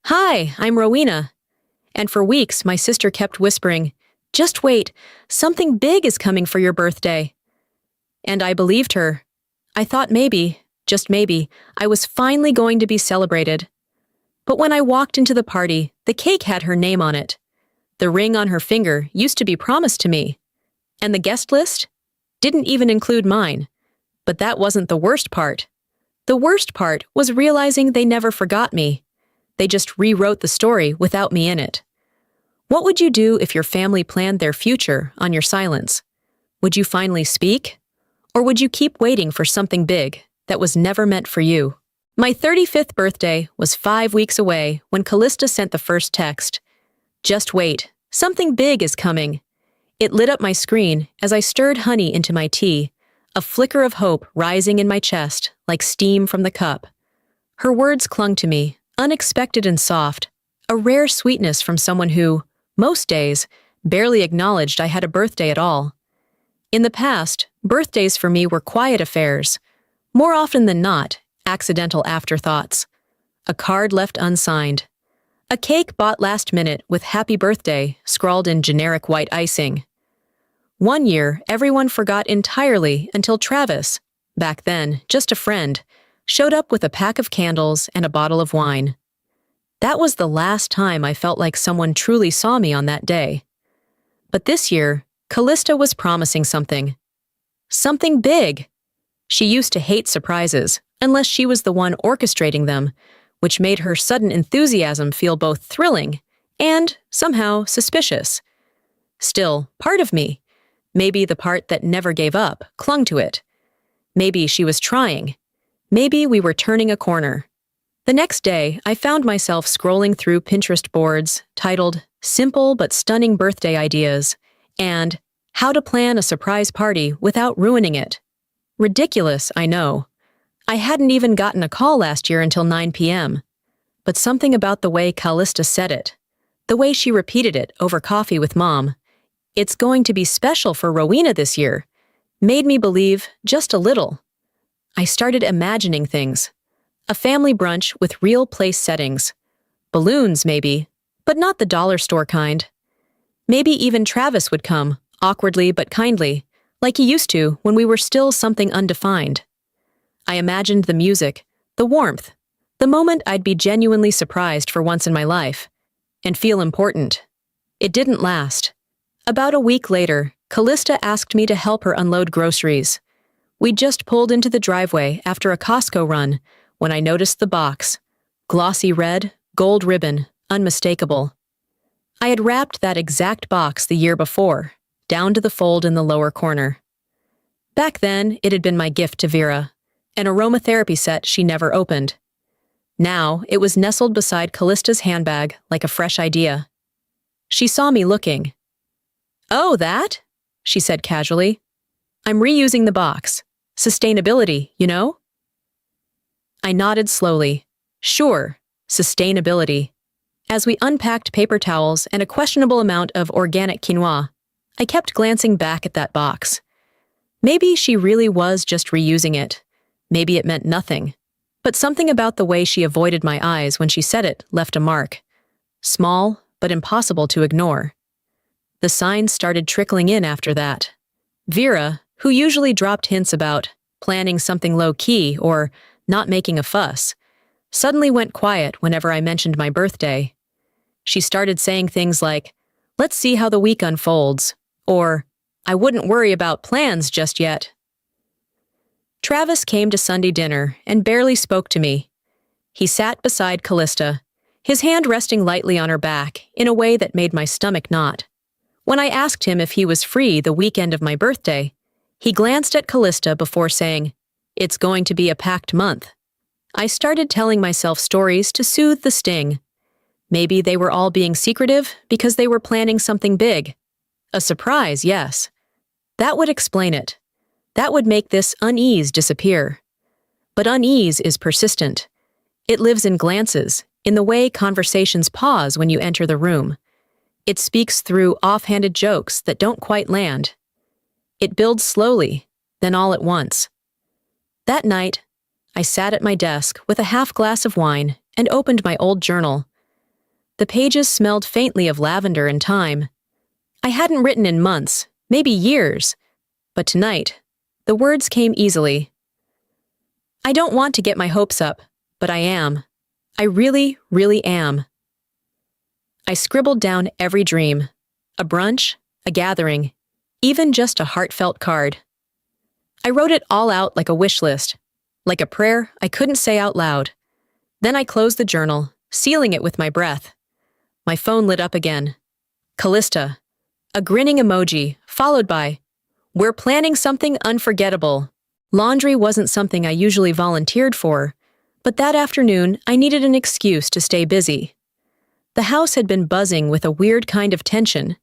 Hi, I'm Rowena. And for weeks, my sister kept whispering, just wait, something big is coming for your birthday. And I believed her. I thought maybe, just maybe, I was finally going to be celebrated. But when I walked into the party, the cake had her name on it. The ring on her finger used to be promised to me. And the guest list? Didn't even include mine. But that wasn't the worst part. The worst part was realizing they never forgot me. They just rewrote the story without me in it. What would you do if your family planned their future on your silence? Would you finally speak? Or would you keep waiting for something big that was never meant for you? My 35th birthday was 5 weeks away when Callista sent the first text. Just wait, something big is coming. It lit up my screen as I stirred honey into my tea, a flicker of hope rising in my chest like steam from the cup. Her words clung to me, unexpected and soft, a rare sweetness from someone who, most days, barely acknowledged I had a birthday at all. In the past, birthdays for me were quiet affairs. More often than not, accidental afterthoughts. A card left unsigned. A cake bought last minute with happy birthday scrawled in generic white icing. One year, everyone forgot entirely until Travis, back then just a friend, showed up with a pack of candles and a bottle of wine. That was the last time I felt like someone truly saw me on that day. But this year, Callista was promising something. Something big. She used to hate surprises, unless she was the one orchestrating them, which made her sudden enthusiasm feel both thrilling and, somehow, suspicious. Still, part of me, maybe the part that never gave up, clung to it. Maybe she was trying. Maybe we were turning a corner. The next day, I found myself scrolling through Pinterest boards titled Simple but Stunning Birthday Ideas and How to Plan a Surprise Party Without Ruining It. Ridiculous, I know. I hadn't even gotten a call last year until 9 p.m. But something about the way Callista said it, the way she repeated it over coffee with Mom, "It's going to be special for Rowena this year," made me believe just a little. I started imagining things. A family brunch with real place settings. Balloons, maybe, but not the dollar store kind. Maybe even Travis would come, awkwardly but kindly, like he used to when we were still something undefined. I imagined the music, the warmth, the moment I'd be genuinely surprised for once in my life, and feel important. It didn't last. About a week later, Callista asked me to help her unload groceries. We'd just pulled into the driveway after a Costco run when I noticed the box. Glossy red, gold ribbon, unmistakable. I had wrapped that exact box the year before, down to the fold in the lower corner. Back then, it had been my gift to Vera, an aromatherapy set she never opened. Now, it was nestled beside Callista's handbag like a fresh idea. She saw me looking. "Oh, that?" she said casually. "I'm reusing the box. Sustainability, you know?" I nodded slowly. Sure, sustainability. As we unpacked paper towels and a questionable amount of organic quinoa, I kept glancing back at that box. Maybe she really was just reusing it. Maybe it meant nothing. But something about the way she avoided my eyes when she said it left a mark. Small, but impossible to ignore. The signs started trickling in after that. Vera, who usually dropped hints about planning something low-key or not making a fuss, suddenly went quiet whenever I mentioned my birthday. She started saying things like, "Let's see how the week unfolds," or, "I wouldn't worry about plans just yet." Travis came to Sunday dinner and barely spoke to me. He sat beside Callista, his hand resting lightly on her back in a way that made my stomach knot. When I asked him if he was free the weekend of my birthday, he glanced at Callista before saying, "It's going to be a packed month." I started telling myself stories to soothe the sting. Maybe they were all being secretive because they were planning something big. A surprise, yes. That would explain it. That would make this unease disappear. But unease is persistent. It lives in glances, in the way conversations pause when you enter the room. It speaks through offhanded jokes that don't quite land. It builds slowly, then all at once. That night, I sat at my desk with a half glass of wine and opened my old journal. The pages smelled faintly of lavender and thyme. I hadn't written in months, maybe years, but tonight, the words came easily. I don't want to get my hopes up, but I am. I really, really am. I scribbled down every dream. A brunch, a gathering, even just a heartfelt card. I wrote it all out like a wish list, like a prayer I couldn't say out loud. Then I closed the journal, sealing it with my breath. My phone lit up again. Callista. A grinning emoji, followed by, "We're planning something unforgettable." Laundry wasn't something I usually volunteered for, but that afternoon I needed an excuse to stay busy. The house had been buzzing with a weird kind of tension.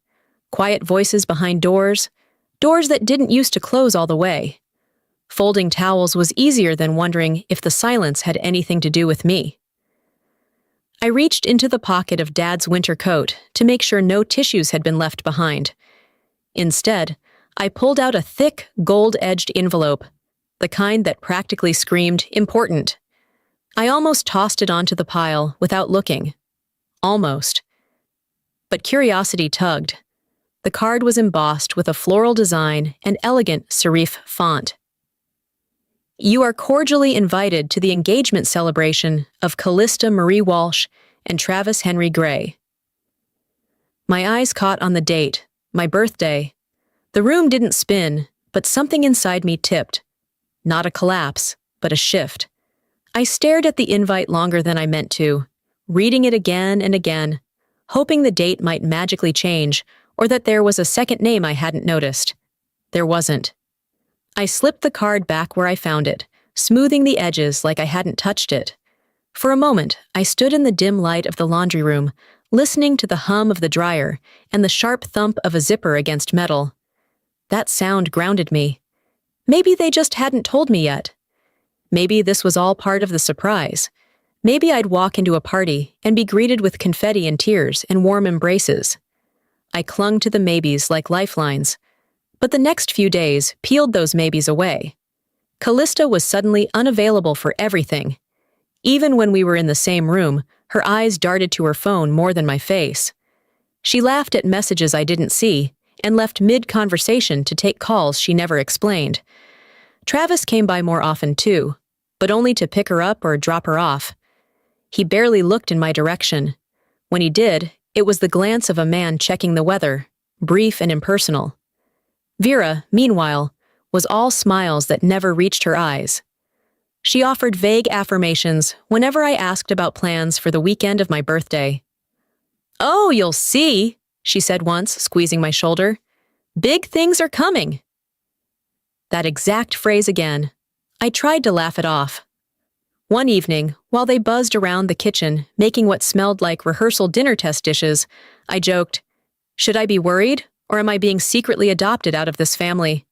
Quiet voices behind doors that didn't used to close all the way. Folding towels was easier than wondering if the silence had anything to do with me. I reached into the pocket of Dad's winter coat to make sure no tissues had been left behind. Instead, I pulled out a thick, gold-edged envelope, the kind that practically screamed important. I almost tossed it onto the pile without looking. Almost. But curiosity tugged. The card was embossed with a floral design and elegant serif font. You are cordially invited to the engagement celebration of Callista Marie Walsh and Travis Henry Gray. My eyes caught on the date, my birthday. The room didn't spin, but something inside me tipped. Not a collapse, but a shift. I stared at the invite longer than I meant to, reading it again and again, hoping the date might magically change or that there was a second name I hadn't noticed. There wasn't. I slipped the card back where I found it, smoothing the edges like I hadn't touched it. For a moment, I stood in the dim light of the laundry room, listening to the hum of the dryer and the sharp thump of a zipper against metal. That sound grounded me. Maybe they just hadn't told me yet. Maybe this was all part of the surprise. Maybe I'd walk into a party and be greeted with confetti and tears and warm embraces. I clung to the maybes like lifelines, but the next few days peeled those maybes away. Callista was suddenly unavailable for everything. Even when we were in the same room, her eyes darted to her phone more than my face. She laughed at messages I didn't see and left mid-conversation to take calls she never explained. Travis came by more often too, but only to pick her up or drop her off. He barely looked in my direction. When he did, it was the glance of a man checking the weather, brief and impersonal. Vera, meanwhile, was all smiles that never reached her eyes. She offered vague affirmations whenever I asked about plans for the weekend of my birthday. "Oh, you'll see," she said once, squeezing my shoulder. "Big things are coming." That exact phrase again. I tried to laugh it off. One evening, while they buzzed around the kitchen, making what smelled like rehearsal dinner test dishes, I joked, "Should I be worried, or am I being secretly adopted out of this family?"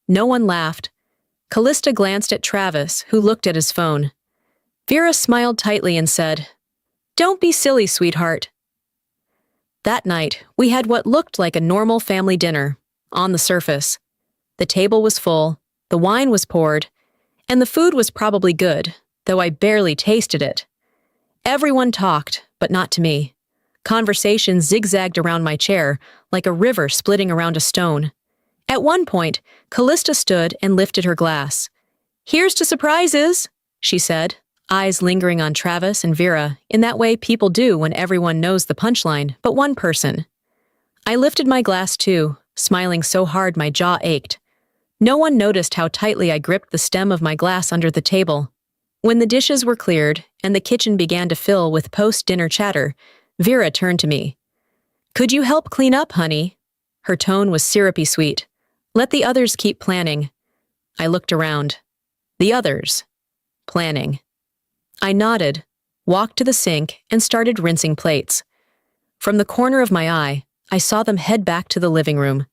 No one laughed. Callista glanced at Travis, who looked at his phone. Vera smiled tightly and said, "Don't be silly, sweetheart." That night, we had what looked like a normal family dinner, on the surface. The table was full, the wine was poured, and the food was probably good, though I barely tasted it. Everyone talked, but not to me. Conversation zigzagged around my chair, like a river splitting around a stone. At one point, Callista stood and lifted her glass. "Here's to surprises," she said, eyes lingering on Travis and Vera, in that way people do when everyone knows the punchline, but one person. I lifted my glass too, smiling so hard my jaw ached. No one noticed how tightly I gripped the stem of my glass under the table. When the dishes were cleared and the kitchen began to fill with post-dinner chatter, Vera turned to me. "Could you help clean up, honey?" Her tone was syrupy sweet. "Let the others keep planning." I looked around. The others. Planning. I nodded, walked to the sink, and started rinsing plates. From the corner of my eye, I saw them head back to the living room.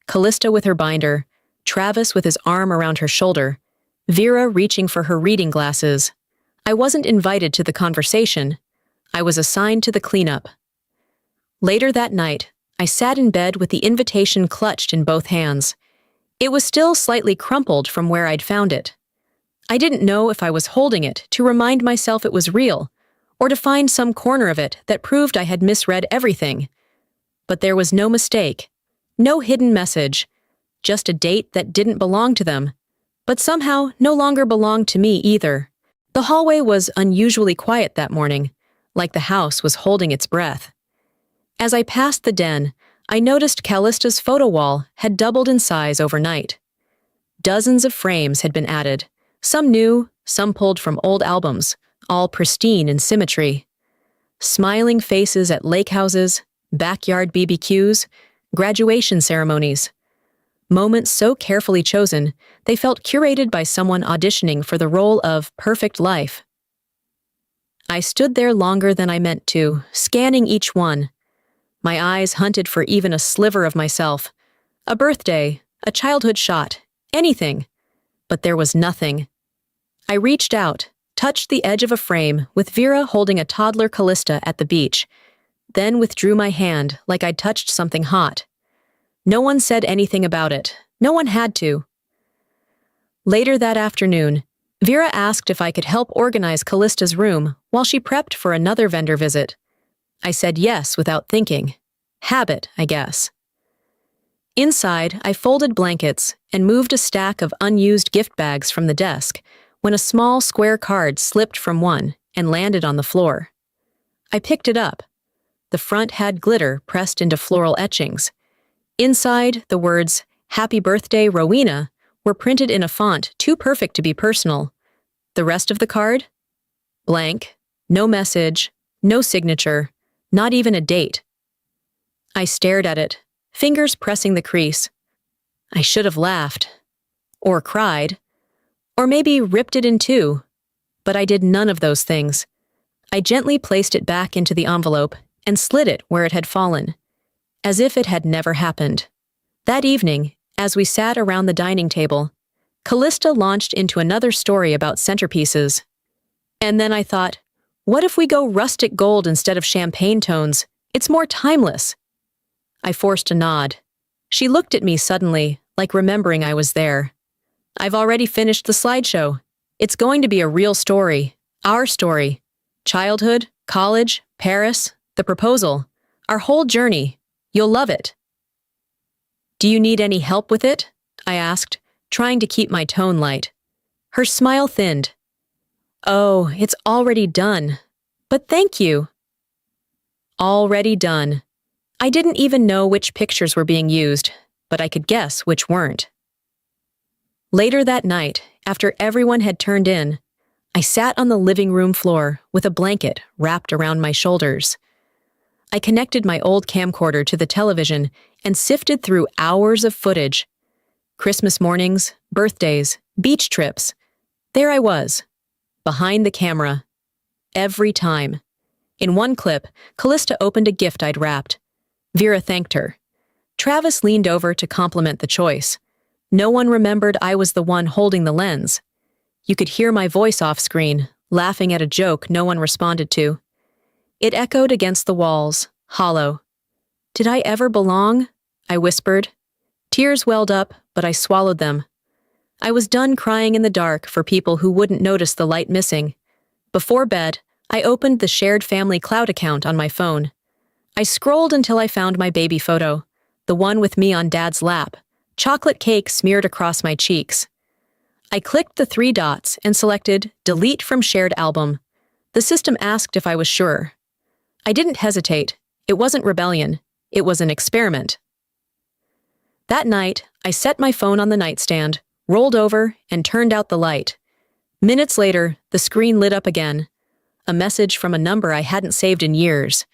Callista with her binder, Travis with his arm around her shoulder, Vera reaching for her reading glasses. I wasn't invited to the conversation. I was assigned to the cleanup. Later that night, I sat in bed with the invitation clutched in both hands. It was still slightly crumpled from where I'd found it. I didn't know if I was holding it to remind myself it was real, or to find some corner of it that proved I had misread everything. But there was no mistake, no hidden message, just a date that didn't belong to them, but somehow no longer belonged to me either. The hallway was unusually quiet that morning, like the house was holding its breath. As I passed the den, I noticed Callista's photo wall had doubled in size overnight. Dozens of frames had been added, some new, some pulled from old albums, all pristine in symmetry. Smiling faces at lake houses, backyard BBQs, graduation ceremonies. Moments so carefully chosen, they felt curated by someone auditioning for the role of perfect life. I stood there longer than I meant to, scanning each one. My eyes hunted for even a sliver of myself. A birthday, a childhood shot, anything. But there was nothing. I reached out, touched the edge of a frame with Vera holding a toddler Callista at the beach, then withdrew my hand like I'd touched something hot. No one said anything about it. No one had to. Later that afternoon, Vera asked if I could help organize Callista's room while she prepped for another vendor visit. I said yes without thinking. Habit, I guess. Inside, I folded blankets and moved a stack of unused gift bags from the desk when a small square card slipped from one and landed on the floor. I picked it up. The front had glitter pressed into floral etchings. Inside, the words, "Happy Birthday, Rowena," were printed in a font too perfect to be personal. The rest of the card? Blank, no message, no signature, not even a date. I stared at it, fingers pressing the crease. I should have laughed. Or cried. Or maybe ripped it in two. But I did none of those things. I gently placed it back into the envelope and slid it where it had fallen, as if it had never happened. That evening, as we sat around the dining table, Callista launched into another story about centerpieces. And then I thought, what if we go rustic gold instead of champagne tones? It's more timeless. I forced a nod. She looked at me suddenly, like remembering I was there. I've already finished the slideshow. It's going to be a real story. Our story. Childhood, college, Paris, the proposal. Our whole journey. You'll love it. Do you need any help with it? I asked, trying to keep my tone light. Her smile thinned. Oh, it's already done. But thank you. Already done. I didn't even know which pictures were being used, but I could guess which weren't. Later that night, after everyone had turned in, I sat on the living room floor with a blanket wrapped around my shoulders. I connected my old camcorder to the television and sifted through hours of footage. Christmas mornings, birthdays, beach trips. There I was, behind the camera. Every time. In one clip, Callista opened a gift I'd wrapped. Vera thanked her. Travis leaned over to compliment the choice. No one remembered I was the one holding the lens. You could hear my voice off screen, laughing at a joke no one responded to. It echoed against the walls, hollow. Did I ever belong? I whispered. Tears welled up, but I swallowed them. I was done crying in the dark for people who wouldn't notice the light missing. Before bed, I opened the shared family cloud account on my phone. I scrolled until I found my baby photo, the one with me on Dad's lap, chocolate cake smeared across my cheeks. I clicked the 3 dots and selected Delete from Shared Album. The system asked if I was sure. I didn't hesitate. It wasn't rebellion. It was an experiment. That night, I set my phone on the nightstand, rolled over, and turned out the light. Minutes later, the screen lit up again. A message from a number I hadn't saved in years.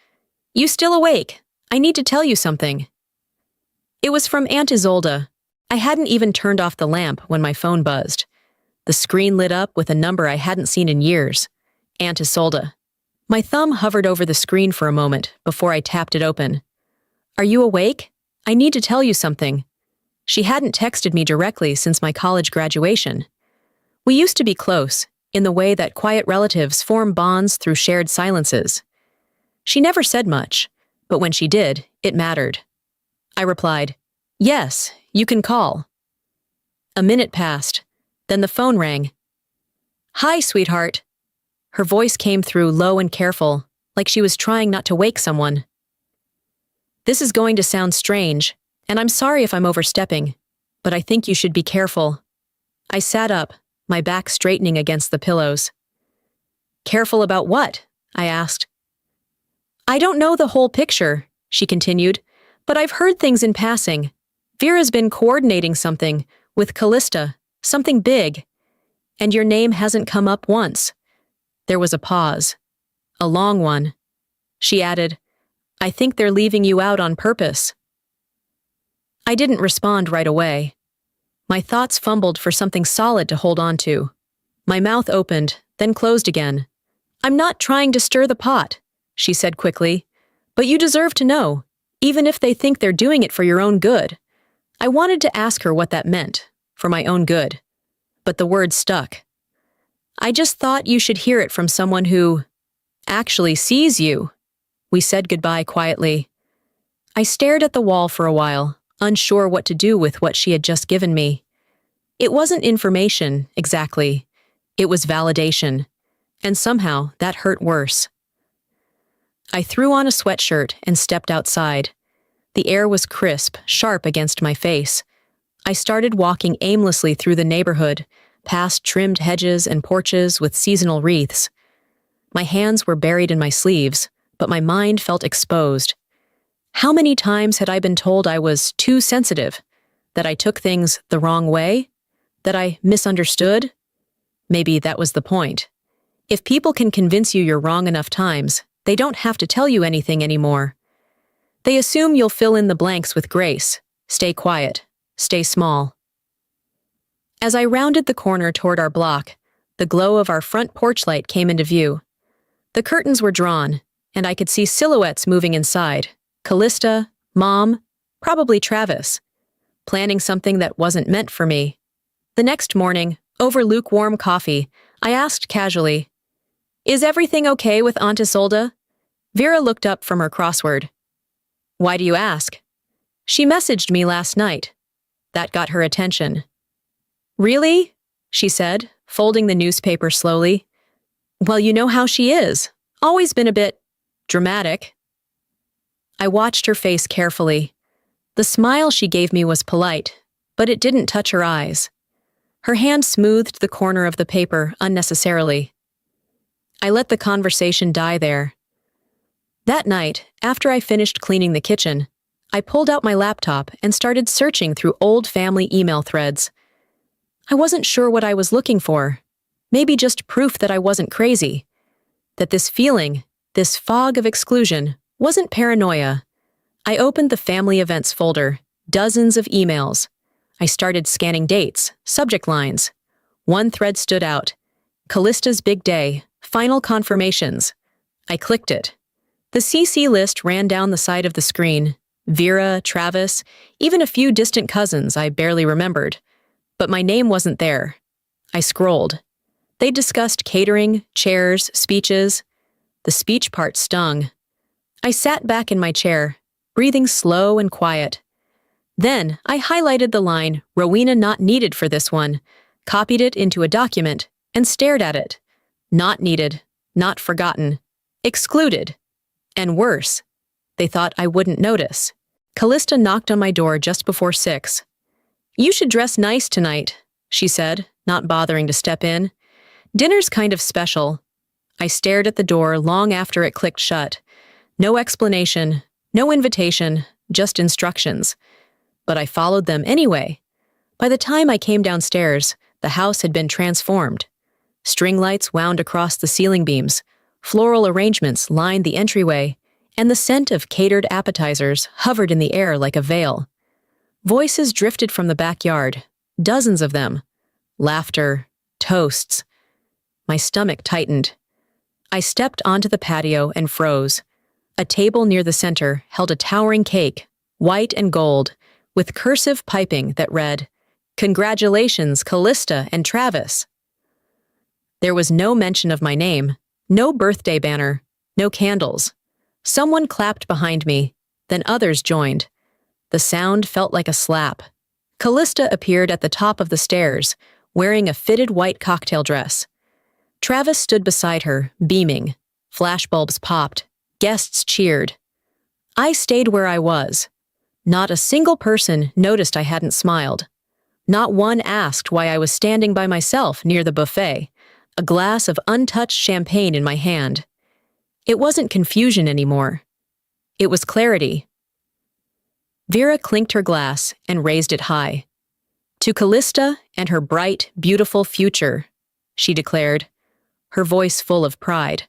You still awake? I need to tell you something. It was from Aunt Isolde. I hadn't even turned off the lamp when my phone buzzed. The screen lit up with a number I hadn't seen in years. Aunt Isolde. My thumb hovered over the screen for a moment before I tapped it open. Are you awake? I need to tell you something. She hadn't texted me directly since my college graduation. We used to be close, in the way that quiet relatives form bonds through shared silences. She never said much, but when she did, it mattered. I replied, Yes, you can call. A minute passed, then the phone rang. Hi, sweetheart. Her voice came through low and careful, like she was trying not to wake someone. "This is going to sound strange, and I'm sorry if I'm overstepping, but I think you should be careful." I sat up, my back straightening against the pillows. "Careful about what?" I asked. "I don't know the whole picture," she continued, "but I've heard things in passing. Vera's been coordinating something with Callista, something big, and your name hasn't come up once." There was a pause. A long one. She added, "I think they're leaving you out on purpose." I didn't respond right away. My thoughts fumbled for something solid to hold on to. My mouth opened, then closed again. "I'm not trying to stir the pot," she said quickly, "but you deserve to know, even if they think they're doing it for your own good." I wanted to ask her what that meant, for my own good, but the words stuck. "I just thought you should hear it from someone who actually sees you." We said goodbye quietly. I stared at the wall for a while, unsure what to do with what she had just given me. It wasn't information, exactly. It was validation, and somehow that hurt worse. I threw on a sweatshirt and stepped outside. The air was crisp, sharp against my face. I started walking aimlessly through the neighborhood, past trimmed hedges and porches with seasonal wreaths. My hands were buried in my sleeves, but my mind felt exposed. How many times had I been told I was too sensitive, that I took things the wrong way, that I misunderstood? Maybe that was the point. If people can convince you you're wrong enough times, they don't have to tell you anything anymore. They assume you'll fill in the blanks with grace, stay quiet, stay small. As I rounded the corner toward our block, the glow of our front porch light came into view. The curtains were drawn, and I could see silhouettes moving inside. Callista, Mom, probably Travis, planning something that wasn't meant for me. The next morning, over lukewarm coffee, I asked casually, "Is everything okay with Aunt Isolde?" Vera looked up from her crossword. "Why do you ask?" "She messaged me last night." That got her attention. "Really?" she said, folding the newspaper slowly. "Well, you know how she is. Always been a bit dramatic." I watched her face carefully. The smile she gave me was polite, but it didn't touch her eyes. Her hand smoothed the corner of the paper unnecessarily. I let the conversation die there. That night, after I finished cleaning the kitchen, I pulled out my laptop and started searching through old family email threads. I wasn't sure what I was looking for. Maybe just proof that I wasn't crazy. That this feeling, this fog of exclusion, wasn't paranoia. I opened the family events folder, dozens of emails. I started scanning dates, subject lines. One thread stood out. Callista's big day, final confirmations. I clicked it. The CC list ran down the side of the screen. Vera, Travis, even a few distant cousins I barely remembered. But my name wasn't there. I scrolled. They discussed catering, chairs, speeches. The speech part stung. I sat back in my chair, breathing slow and quiet. Then I highlighted the line, "Rowena not needed for this one," copied it into a document, and stared at it. Not needed, not forgotten, excluded. And worse, they thought I wouldn't notice. Callista knocked on my door just before 6. "You should dress nice tonight," she said, not bothering to step in. "Dinner's kind of special." I stared at the door long after it clicked shut. No explanation, no invitation, just instructions. But I followed them anyway. By the time I came downstairs, the house had been transformed. String lights wound across the ceiling beams, floral arrangements lined the entryway, and the scent of catered appetizers hovered in the air like a veil. Voices drifted from the backyard, dozens of them. Laughter, toasts. My stomach tightened. I stepped onto the patio and froze. A table near the center held a towering cake, white and gold, with cursive piping that read, "Congratulations, Callista and Travis." There was no mention of my name, no birthday banner, no candles. Someone clapped behind me, then others joined. The sound felt like a slap. Callista appeared at the top of the stairs, wearing a fitted white cocktail dress. Travis stood beside her, beaming. Flashbulbs popped. Guests cheered. I stayed where I was. Not a single person noticed I hadn't smiled. Not one asked why I was standing by myself near the buffet, a glass of untouched champagne in my hand. It wasn't confusion anymore. It was clarity. Vera clinked her glass and raised it high. To Callista and her bright, beautiful future, she declared, her voice full of pride.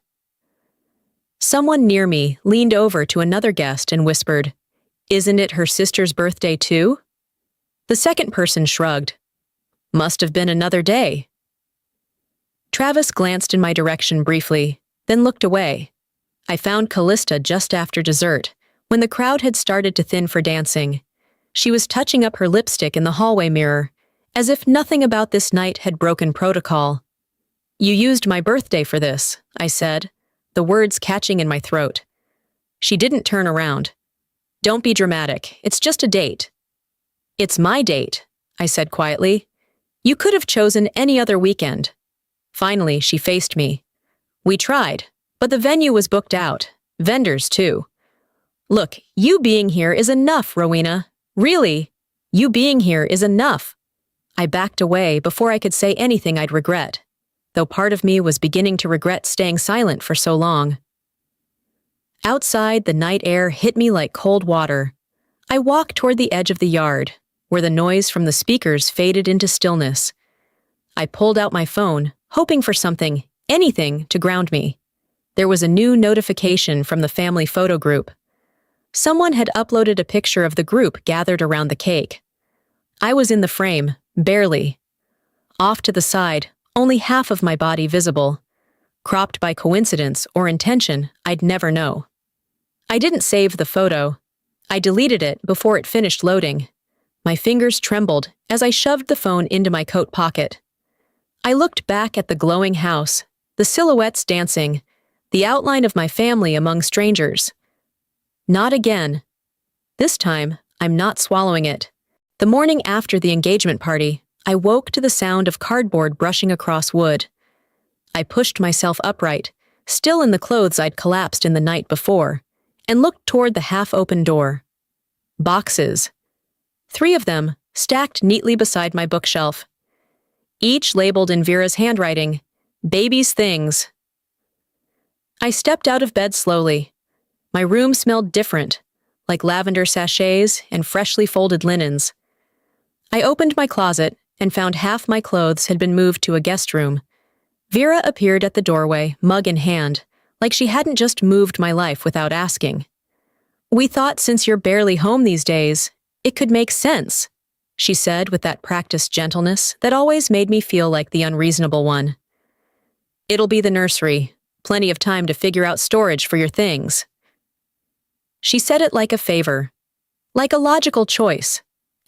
Someone near me leaned over to another guest and whispered, "Isn't it her sister's birthday too?" The second person shrugged. "Must have been another day." Travis glanced in my direction briefly, then looked away. I found Callista just after dessert, when the crowd had started to thin for dancing. She was touching up her lipstick in the hallway mirror, as if nothing about this night had broken protocol. "You used my birthday for this," I said, the words catching in my throat. She didn't turn around. "Don't be dramatic, it's just a date." "It's my date," I said quietly. "You could have chosen any other weekend." Finally, she faced me. "We tried, but the venue was booked out. Vendors, too." "Look, you being here is enough, Rowena. Really, you being here is enough." I backed away before I could say anything I'd regret, though part of me was beginning to regret staying silent for so long. Outside, the night air hit me like cold water. I walked toward the edge of the yard, where the noise from the speakers faded into stillness. I pulled out my phone, hoping for something, anything, to ground me. There was a new notification from the family photo group. Someone had uploaded a picture of the group gathered around the cake. I was in the frame, barely. Off to the side, only half of my body visible. Cropped by coincidence or intention, I'd never know. I didn't save the photo. I deleted it before it finished loading. My fingers trembled as I shoved the phone into my coat pocket. I looked back at the glowing house, the silhouettes dancing, the outline of my family among strangers. Not again. This time, I'm not swallowing it. The morning after the engagement party, I woke to the sound of cardboard brushing across wood. I pushed myself upright, still in the clothes I'd collapsed in the night before, and looked toward the half-open door. Boxes. 3 of them, stacked neatly beside my bookshelf. Each labeled in Vera's handwriting, "Baby's things." I stepped out of bed slowly. My room smelled different, like lavender sachets and freshly folded linens. I opened my closet and found half my clothes had been moved to a guest room. Vera appeared at the doorway, mug in hand, like she hadn't just moved my life without asking. "We thought since you're barely home these days, it could make sense," she said with that practiced gentleness that always made me feel like the unreasonable one. "It'll be the nursery. Plenty of time to figure out storage for your things." She said it like a favor, like a logical choice,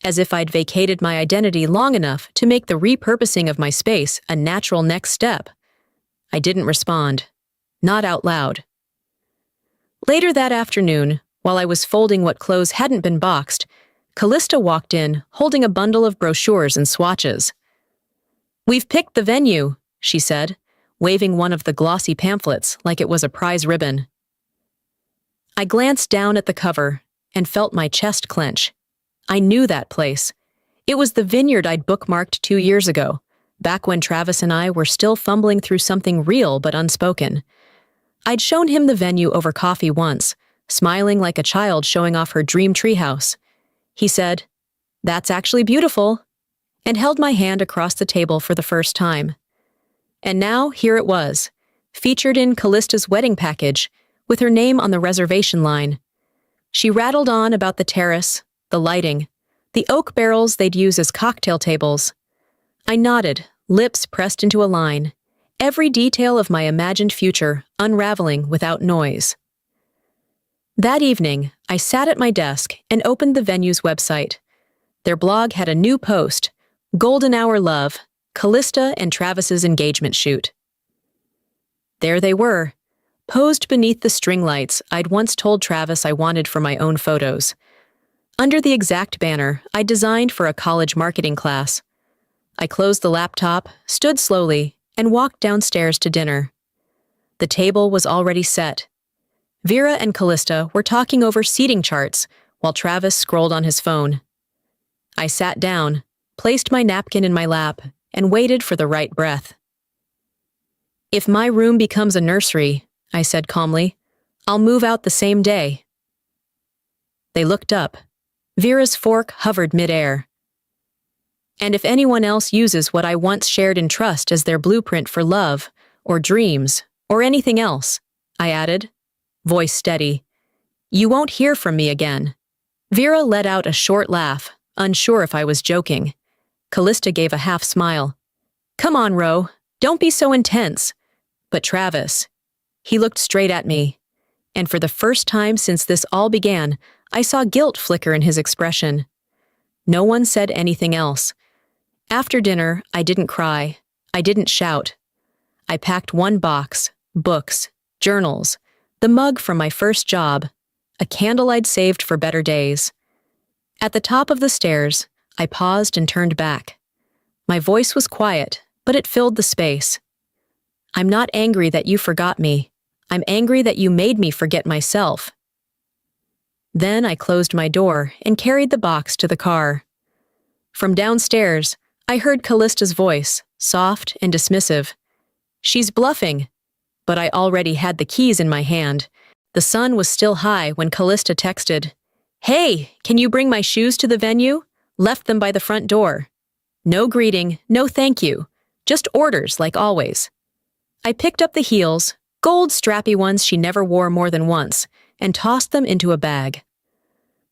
as if I'd vacated my identity long enough to make the repurposing of my space a natural next step. I didn't respond, not out loud. Later that afternoon, while I was folding what clothes hadn't been boxed, Callista walked in, holding a bundle of brochures and swatches. "We've picked the venue," she said, waving one of the glossy pamphlets like it was a prize ribbon. I glanced down at the cover and felt my chest clench. I knew that place. It was the vineyard I'd bookmarked 2 years ago, back when Travis and I were still fumbling through something real but unspoken. I'd shown him the venue over coffee once, smiling like a child showing off her dream treehouse. He said, "That's actually beautiful," and held my hand across the table for the first time. And now here it was, featured in Callista's wedding package, with her name on the reservation line. She rattled on about the terrace, the lighting, the oak barrels they'd use as cocktail tables. I nodded, lips pressed into a line, every detail of my imagined future unraveling without noise. That evening, I sat at my desk and opened the venue's website. Their blog had a new post, "Golden Hour Love, Callista and Travis's engagement shoot." There they were, posed beneath the string lights I'd once told Travis I wanted for my own photos. Under the exact banner I'd designed for a college marketing class. I closed the laptop, stood slowly, and walked downstairs to dinner. The table was already set. Vera and Callista were talking over seating charts while Travis scrolled on his phone. I sat down, placed my napkin in my lap, and waited for the right breath. "If my room becomes a nursery," I said calmly, "I'll move out the same day." They looked up. Vera's fork hovered midair. "And if anyone else uses what I once shared in trust as their blueprint for love, or dreams, or anything else," I added, voice steady, "you won't hear from me again." Vera let out a short laugh, unsure if I was joking. Callista gave a half smile. "Come on, Ro, don't be so intense." But Travis, he looked straight at me, and for the first time since this all began, I saw guilt flicker in his expression. No one said anything else. After dinner, I didn't cry. I didn't shout. I packed one box, books, journals, the mug from my first job, a candle I'd saved for better days. At the top of the stairs, I paused and turned back. My voice was quiet, but it filled the space. "I'm not angry that you forgot me. I'm angry that you made me forget myself." Then I closed my door and carried the box to the car. From downstairs, I heard Callista's voice, soft and dismissive. "She's bluffing." But I already had the keys in my hand. The sun was still high when Callista texted, "Hey, can you bring my shoes to the venue? Left them by the front door." No greeting, no thank you. Just orders like always. I picked up the heels, gold strappy ones she never wore more than once, and tossed them into a bag.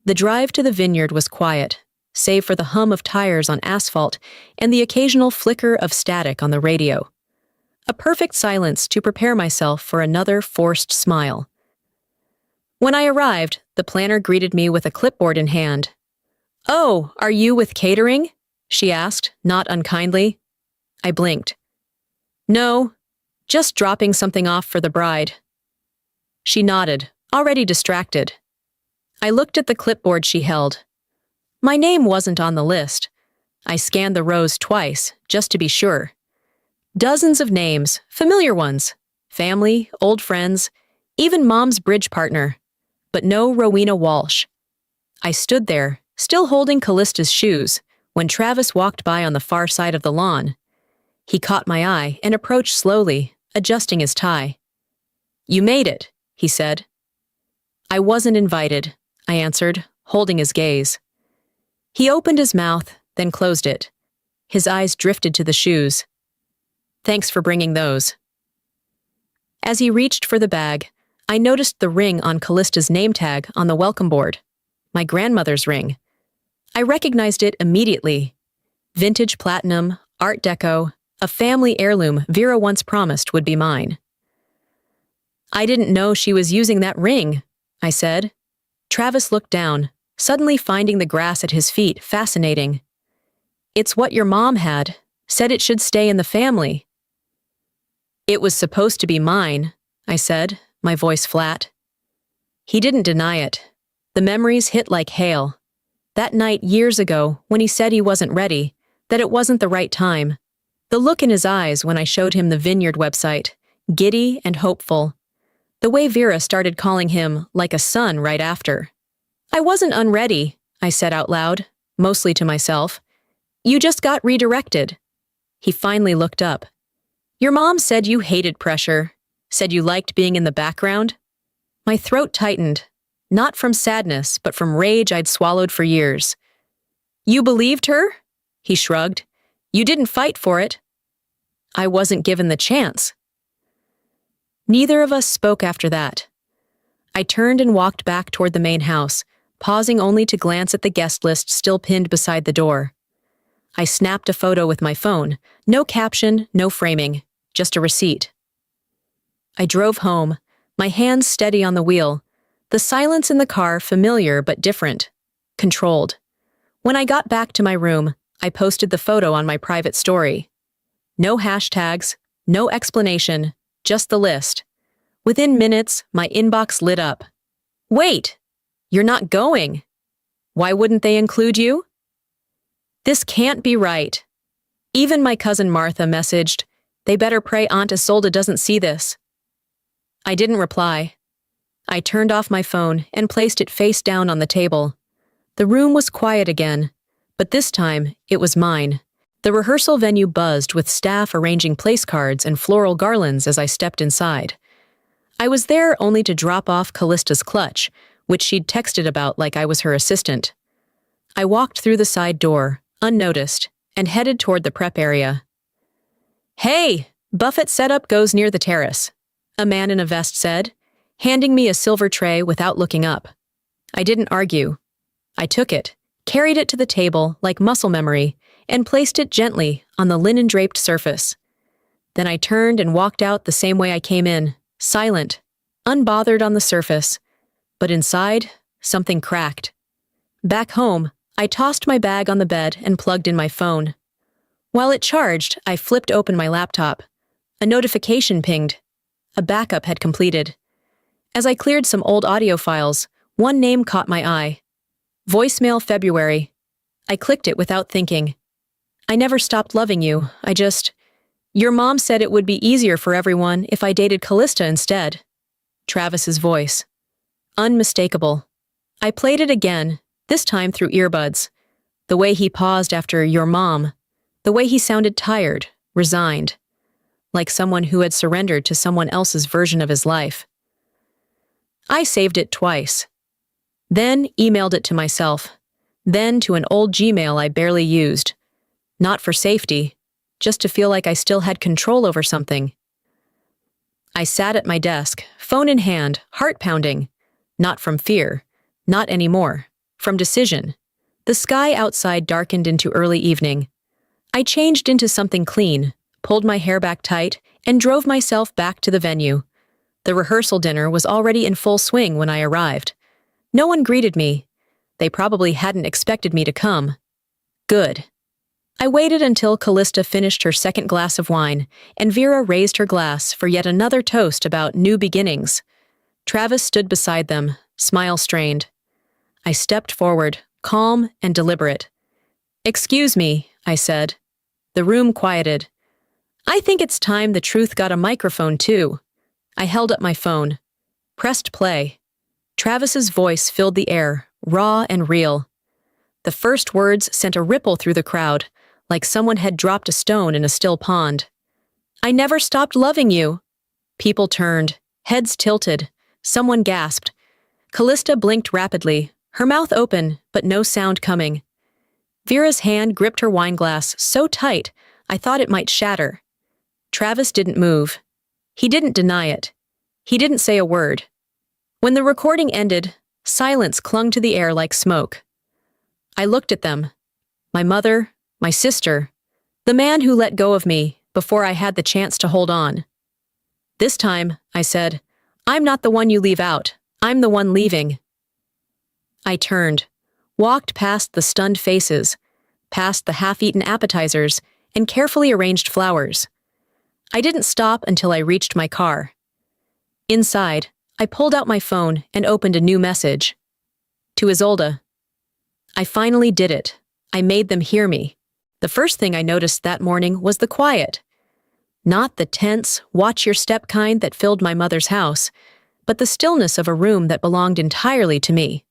The drive to the vineyard was quiet, save for the hum of tires on asphalt and the occasional flicker of static on the radio. A perfect silence to prepare myself for another forced smile. When I arrived, the planner greeted me with a clipboard in hand. "Oh, are you with catering?" she asked, not unkindly. I blinked. "No, just dropping something off for the bride." She nodded, already distracted. I looked at the clipboard she held. My name wasn't on the list. I scanned the rows twice, just to be sure. Dozens of names, familiar ones. Family, old friends, even Mom's bridge partner. But no Rowena Walsh. I stood there, still holding Callista's shoes, when Travis walked by on the far side of the lawn. He caught my eye and approached slowly, adjusting his tie. "You made it," he said. "I wasn't invited," I answered, holding his gaze. He opened his mouth, then closed it. His eyes drifted to the shoes. "Thanks for bringing those." As he reached for the bag, I noticed the ring on Callista's name tag on the welcome board. My grandmother's ring. I recognized it immediately. Vintage platinum, Art Deco, a family heirloom Vera once promised would be mine. "I didn't know she was using that ring," I said. Travis looked down, suddenly finding the grass at his feet fascinating. "It's what your mom had. Said it should stay in the family." "It was supposed to be mine," I said, my voice flat. He didn't deny it. The memories hit like hail. That night years ago, when he said he wasn't ready, that it wasn't the right time. The look in his eyes when I showed him the Vineyard website, giddy and hopeful. The way Vera started calling him like a son right after. "I wasn't unready," I said out loud, mostly to myself. "You just got redirected." He finally looked up. "Your mom said you hated pressure, said you liked being in the background." My throat tightened, not from sadness, but from rage I'd swallowed for years. "You believed her?" He shrugged. "You didn't fight for it." "I wasn't given the chance." Neither of us spoke after that. I turned and walked back toward the main house, pausing only to glance at the guest list still pinned beside the door. I snapped a photo with my phone, no caption, no framing, just a receipt. I drove home, my hands steady on the wheel, the silence in the car familiar but different, controlled. When I got back to my room, I posted the photo on my private story. No hashtags, no explanation, just the list. Within minutes, my inbox lit up. "Wait! You're not going! Why wouldn't they include you?" This can't be right. Even my cousin Martha messaged, They better pray Aunt Isolde doesn't see this. I didn't reply. I turned off my phone and placed it face down on the table. The room was quiet again, but this time it was mine. The rehearsal venue buzzed with staff arranging place cards and floral garlands as I stepped inside. I was there only to drop off Callista's clutch, which she'd texted about like I was her assistant. I walked through the side door, unnoticed, and headed toward the prep area. "Hey, buffet setup goes near the terrace," a man in a vest said, handing me a silver tray without looking up. I didn't argue. I took it, carried it to the table like muscle memory, and placed it gently on the linen-draped surface. Then I turned and walked out the same way I came in, silent, unbothered on the surface. But inside, something cracked. Back home, I tossed my bag on the bed and plugged in my phone. While it charged, I flipped open my laptop. A notification pinged. A backup had completed. As I cleared some old audio files, one name caught my eye. Voicemail February. I clicked it without thinking. "I never stopped loving you. Your mom said it would be easier for everyone if I dated Callista instead." Travis's voice. Unmistakable. I played it again, this time through earbuds. The way he paused after "your mom," the way he sounded tired, resigned, like someone who had surrendered to someone else's version of his life. I saved it twice. Then emailed it to myself. Then to an old Gmail I barely used. Not for safety, just to feel like I still had control over something. I sat at my desk, phone in hand, heart pounding. Not from fear. Not anymore. From decision. The sky outside darkened into early evening. I changed into something clean, pulled my hair back tight, and drove myself back to the venue. The rehearsal dinner was already in full swing when I arrived. No one greeted me. They probably hadn't expected me to come. Good. I waited until Callista finished her second glass of wine, and Vera raised her glass for yet another toast about new beginnings. Travis stood beside them, smile strained. I stepped forward, calm and deliberate. "Excuse me," I said. The room quieted. "I think it's time the truth got a microphone too." I held up my phone. Pressed play. Travis's voice filled the air, raw and real. The first words sent a ripple through the crowd, like someone had dropped a stone in a still pond. "I never stopped loving you." People turned, heads tilted. Someone gasped. Callista blinked rapidly, her mouth open, but no sound coming. Vera's hand gripped her wine glass so tight I thought it might shatter. Travis didn't move. He didn't deny it. He didn't say a word. When the recording ended, silence clung to the air like smoke. I looked at them. My mother, my sister, the man who let go of me before I had the chance to hold on. "This time," I said, "I'm not the one you leave out. I'm the one leaving." I turned, walked past the stunned faces, past the half-eaten appetizers, and carefully arranged flowers. I didn't stop until I reached my car. Inside, I pulled out my phone and opened a new message. To Isolde. I finally did it. I made them hear me. The first thing I noticed that morning was the quiet. Not the tense, watch-your-step kind that filled my mother's house, but the stillness of a room that belonged entirely to me.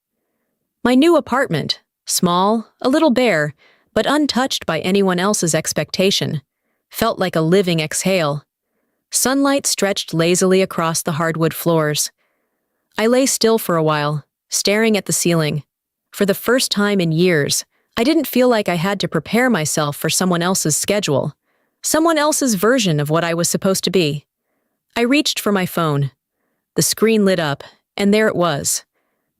My new apartment, small, a little bare, but untouched by anyone else's expectation, felt like a living exhale. Sunlight stretched lazily across the hardwood floors. I lay still for a while, staring at the ceiling. For the first time in years, I didn't feel like I had to prepare myself for someone else's schedule, someone else's version of what I was supposed to be. I reached for my phone. The screen lit up, and there it was.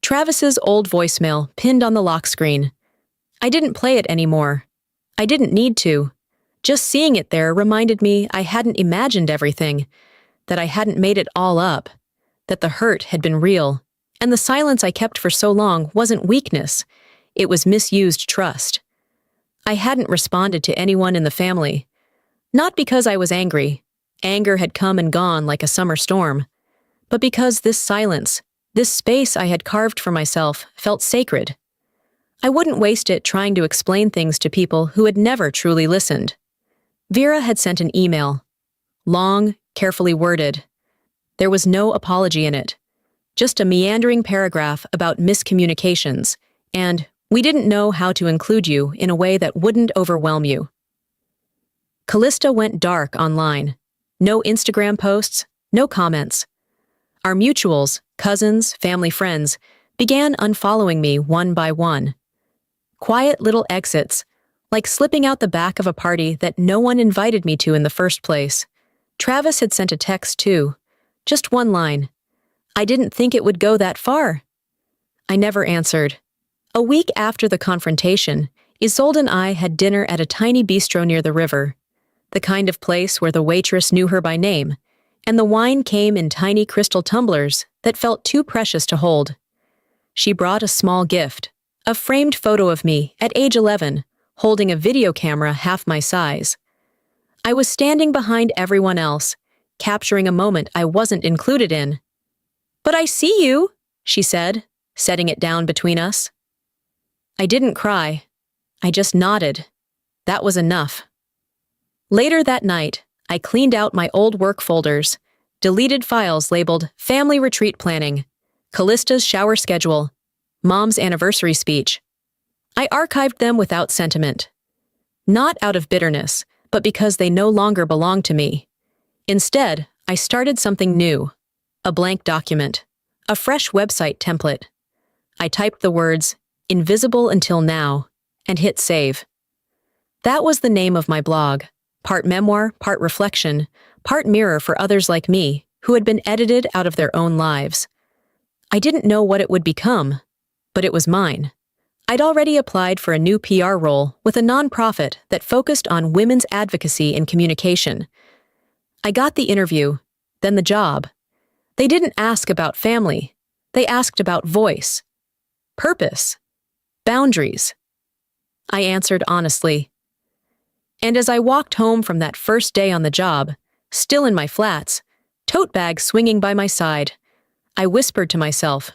Travis's old voicemail pinned on the lock screen. I didn't play it anymore. I didn't need to. Just seeing it there reminded me I hadn't imagined everything, that I hadn't made it all up, that the hurt had been real, and the silence I kept for so long wasn't weakness, it was misused trust. I hadn't responded to anyone in the family. Not because I was angry. Anger had come and gone like a summer storm. But because this silence, this space I had carved for myself, felt sacred. I wouldn't waste it trying to explain things to people who had never truly listened. Vera had sent an email. long, carefully worded. There was no apology in it, just a meandering paragraph about miscommunications, and we didn't know how to include you in a way that wouldn't overwhelm you. Callista went dark online. No Instagram posts, no comments. Our mutuals, cousins, family friends, began unfollowing me one by one. Quiet little exits, like slipping out the back of a party that no one invited me to in the first place. Travis had sent a text too, just one line. I didn't think it would go that far. I never answered. A week after the confrontation, Isolde and I had dinner at a tiny bistro near the river, the kind of place where the waitress knew her by name, and the wine came in tiny crystal tumblers that felt too precious to hold. She brought a small gift, a framed photo of me at age 11, holding a video camera half my size. I was standing behind everyone else, capturing a moment I wasn't included in. "But I see you," she said, setting it down between us. I didn't cry. I just nodded. That was enough. Later that night, I cleaned out my old work folders, deleted files labeled Family Retreat Planning, Callista's shower schedule, Mom's anniversary speech. I archived them without sentiment. Not out of bitterness, but because they no longer belonged to me. Instead, I started something new. A blank document. A fresh website template. I typed the words, "Invisible Until Now," and hit save. That was the name of my blog. Part memoir, part reflection, part mirror for others like me, who had been edited out of their own lives. I didn't know what it would become, but it was mine. I'd already applied for a new PR role with a nonprofit that focused on women's advocacy and communication. I got the interview, then the job. They didn't ask about family. They asked about voice, purpose, boundaries. I answered honestly. And as I walked home from that first day on the job, still in my flats, tote bag swinging by my side, I whispered to myself,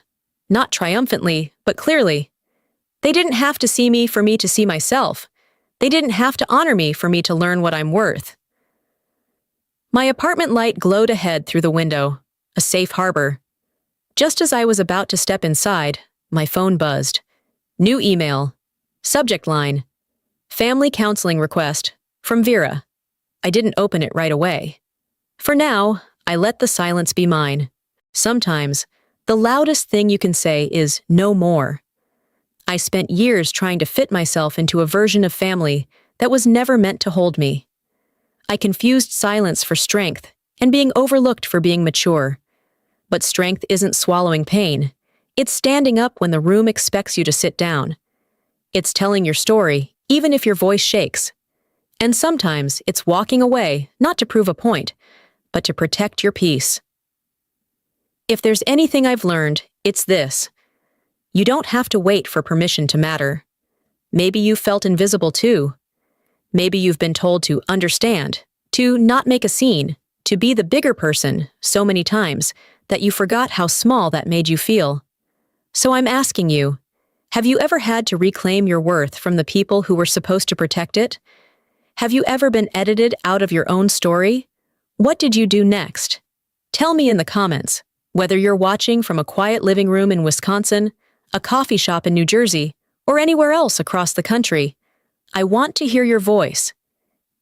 not triumphantly, but clearly, they didn't have to see me for me to see myself. They didn't have to honor me for me to learn what I'm worth. My apartment light glowed ahead through the window, a safe harbor. Just as I was about to step inside, my phone buzzed. New email. Subject line. Family counseling request. From Vera. I didn't open it right away. For now, I let the silence be mine. Sometimes, the loudest thing you can say is no more. I spent years trying to fit myself into a version of family that was never meant to hold me. I confused silence for strength and being overlooked for being mature. But strength isn't swallowing pain. It's standing up when the room expects you to sit down. It's telling your story, even if your voice shakes. And sometimes it's walking away, not to prove a point, but to protect your peace. If there's anything I've learned, it's this. You don't have to wait for permission to matter. Maybe you felt invisible too. Maybe you've been told to understand, to not make a scene, to be the bigger person so many times that you forgot how small that made you feel. So I'm asking you, have you ever had to reclaim your worth from the people who were supposed to protect it? Have you ever been edited out of your own story? What did you do next? Tell me in the comments, whether you're watching from a quiet living room in Wisconsin, a coffee shop in New Jersey, or anywhere else across the country. I want to hear your voice.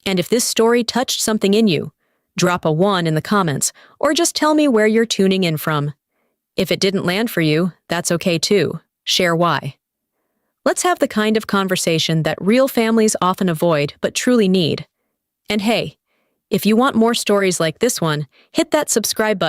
And if this story touched something in you, drop a 1 in the comments, or just tell me where you're tuning in from. If it didn't land for you, that's okay too. Share why. Let's have the kind of conversation that real families often avoid but truly need. And hey, if you want more stories like this one, hit that subscribe button.